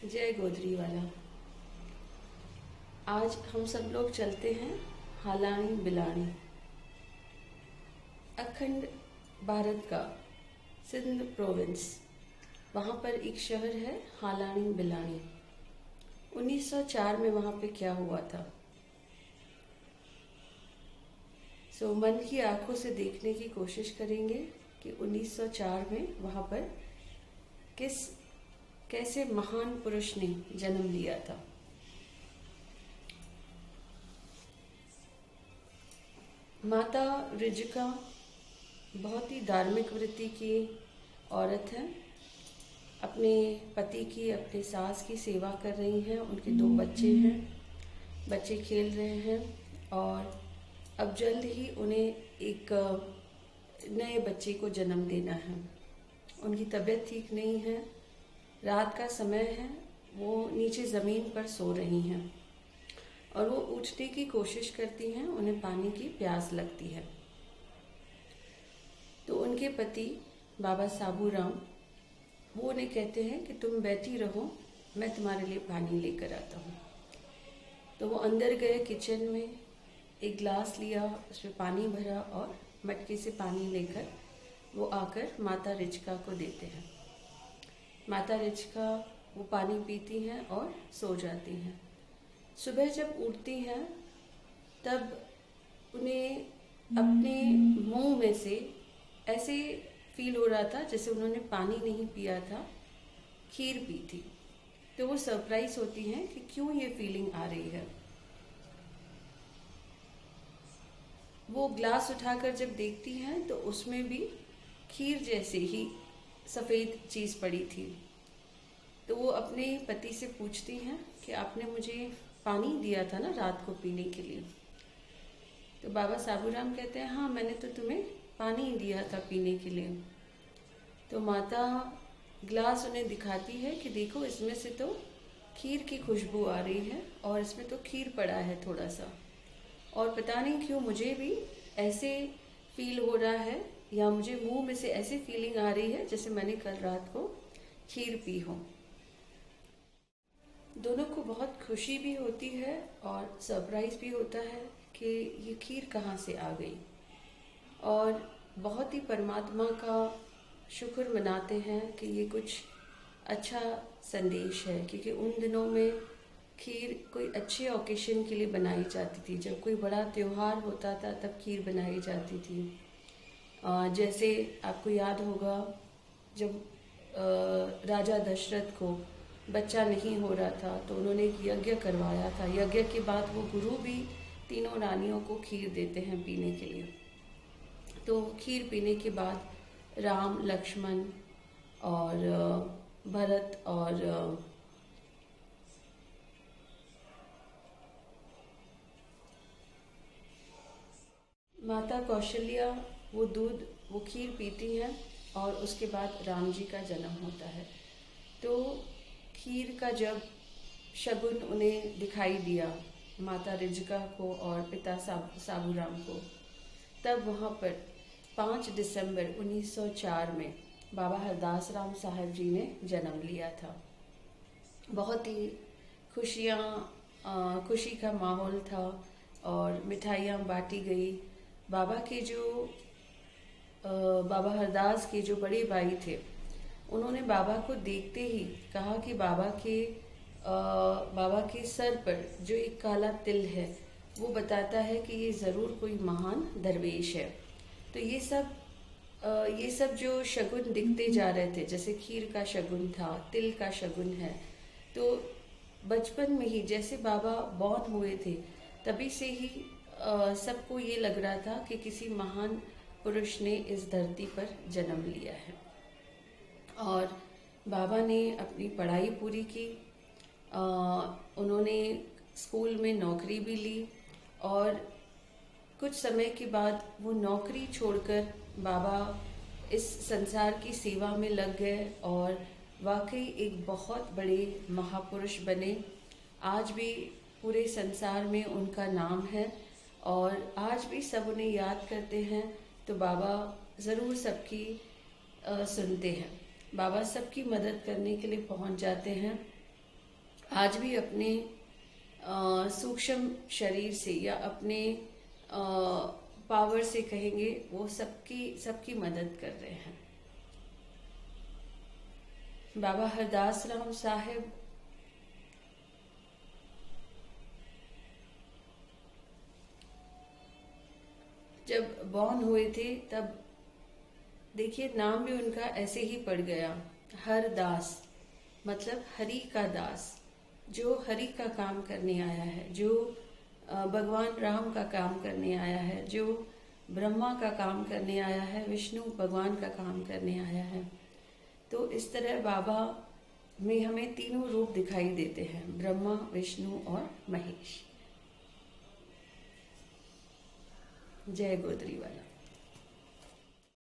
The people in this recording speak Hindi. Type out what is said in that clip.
जय गोधरी वाला। आज हम सब लोग चलते हैं हालानी बिलानी। अखंड भारत का सिंध प्रोविंस, वहाँ पर एक शहर है हालानी बिलानी। 1904 में वहाँ पे क्या हुआ था, मन की आंखों से देखने की कोशिश करेंगे कि 1904 में वहाँ पर कैसे महान पुरुष ने जन्म लिया था। माता रिजिका बहुत ही धार्मिक वृत्ति की औरत है। अपने पति की, अपने सास की सेवा कर रही हैं। उनके 2 बच्चे हैं, बच्चे खेल रहे हैं और अब जल्द ही उन्हें एक नए बच्चे को जन्म देना है। उनकी तबीयत ठीक नहीं है, रात का समय है, वो नीचे ज़मीन पर सो रही हैं और वो उठने की कोशिश करती हैं। उन्हें पानी की प्यास लगती है तो उनके पति बाबा साबूराम वो उन्हें कहते हैं कि तुम बैठी रहो, मैं तुम्हारे लिए पानी लेकर आता हूँ। तो वो अंदर गए, किचन में एक गिलास लिया, उसमें पानी भरा और मटके से पानी लेकर वो आकर माता रिजिका को देते हैं। माता रिजिका वो पानी पीती हैं और सो जाती हैं। सुबह जब उठती हैं तब उन्हें अपने मुंह में से ऐसे फील हो रहा था जैसे उन्होंने पानी नहीं पिया था, खीर पी थी। तो वो सरप्राइज होती हैं कि क्यों ये फीलिंग आ रही है। वो ग्लास उठाकर जब देखती हैं तो उसमें भी खीर जैसे ही सफ़ेद चीज़ पड़ी थी। तो वो अपने पति से पूछती हैं कि आपने मुझे पानी दिया था ना रात को पीने के लिए। तो बाबा साबूराम कहते हैं, हाँ मैंने तो तुम्हें पानी दिया था पीने के लिए। तो माता ग्लास उन्हें दिखाती है कि देखो इसमें से तो खीर की खुशबू आ रही है और इसमें तो खीर पड़ा है थोड़ा सा, और पता नहीं क्यों मुझे भी ऐसे फील हो रहा है या मुझे मुंह में से ऐसी फीलिंग आ रही है जैसे मैंने कल रात को खीर पी हो। दोनों को बहुत खुशी भी होती है और सरप्राइज भी होता है कि ये खीर कहाँ से आ गई, और बहुत ही परमात्मा का शुक्र मनाते हैं कि ये कुछ अच्छा संदेश है। क्योंकि उन दिनों में खीर कोई अच्छे ओकेशन के लिए बनाई जाती थी। जब कोई बड़ा त्यौहार होता था तब खीर बनाई जाती थी। जैसे आपको याद होगा जब राजा दशरथ को बच्चा नहीं हो रहा था तो उन्होंने एक यज्ञ करवाया था। यज्ञ के बाद वो गुरु भी तीनों रानियों को खीर देते हैं पीने के लिए। तो खीर पीने के बाद राम, लक्ष्मण और भरत और माता कौशल्या वो खीर पीती हैं और उसके बाद राम जी का जन्म होता है। तो खीर का जब शगुन उन्हें दिखाई दिया माता रिजिका को और पिता साबूराम को, तब वहाँ पर 5 दिसंबर 1904 में बाबा हरदास राम साहब जी ने जन्म लिया था। बहुत ही खुशी का माहौल था और मिठाइयाँ बांटी गई। बाबा हरदास के जो बड़े भाई थे उन्होंने बाबा को देखते ही कहा कि बाबा के सर पर जो एक काला तिल है वो बताता है कि ये ज़रूर कोई महान दरवेश है। तो ये सब जो शगुन दिखते जा रहे थे, जैसे खीर का शगुन था, तिल का शगुन है, तो बचपन में ही जैसे बाबा बॉर्न हुए थे तभी से ही सबको ये लग रहा था कि किसी महान पुरुष ने इस धरती पर जन्म लिया है। और बाबा ने अपनी पढ़ाई पूरी की, उन्होंने स्कूल में नौकरी भी ली और कुछ समय के बाद वो नौकरी छोड़कर बाबा इस संसार की सेवा में लग गए और वाकई एक बहुत बड़े महापुरुष बने। आज भी पूरे संसार में उनका नाम है और आज भी सब उन्हें याद करते हैं। तो बाबा ज़रूर सबकी सुनते हैं, बाबा सबकी मदद करने के लिए पहुंच जाते हैं। आज भी अपने सूक्ष्म शरीर से या अपने पावर से कहेंगे, वो सबकी मदद कर रहे हैं। बाबा हरदास राम साहिब जब बॉर्न हुए थे, तब देखिए नाम भी उनका ऐसे ही पड़ गया, हरदास, मतलब हरि का दास, जो हरि का काम करने आया है, जो भगवान राम का काम करने आया है, जो ब्रह्मा का काम करने आया है, विष्णु भगवान का काम करने आया है। तो इस तरह बाबा में हमें तीनों रूप दिखाई देते हैं, ब्रह्मा, विष्णु और महेश। जय गोदरी वाला।